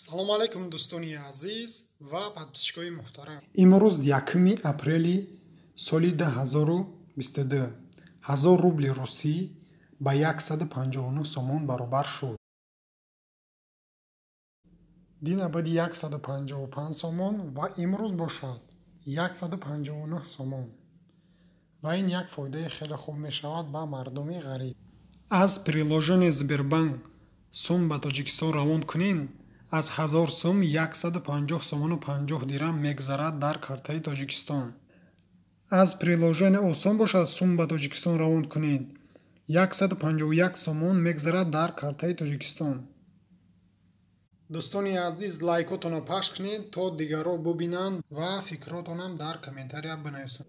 салом алайкум дӯстони азиз ва подписчикои муҳтарам. имрӯз 1 апрели соли 2022 1000 рубли русӣ ба 159 сомон баробар шуд. дин абади 155 сомон ва имрӯз бошад 159 сомон. ва ин як фоидаи хеле хуб мешавад ба мардуми ғариб. аз приложение Сбербанк сум ба Тоҷикистон равон кунед, аз 1000 сум 150 сомону 50 дирам мегзарад дар картаи Тоҷикистон. аз приложение осон бошад сум ба Тоҷикистон равон кунед, 151 сомон мегзарад дар картаи Тоҷикистон. дӯстони азиз, лайкотонро пахш кунед то дигарро бубинанд ва фикротонам дар комментария бинависанд.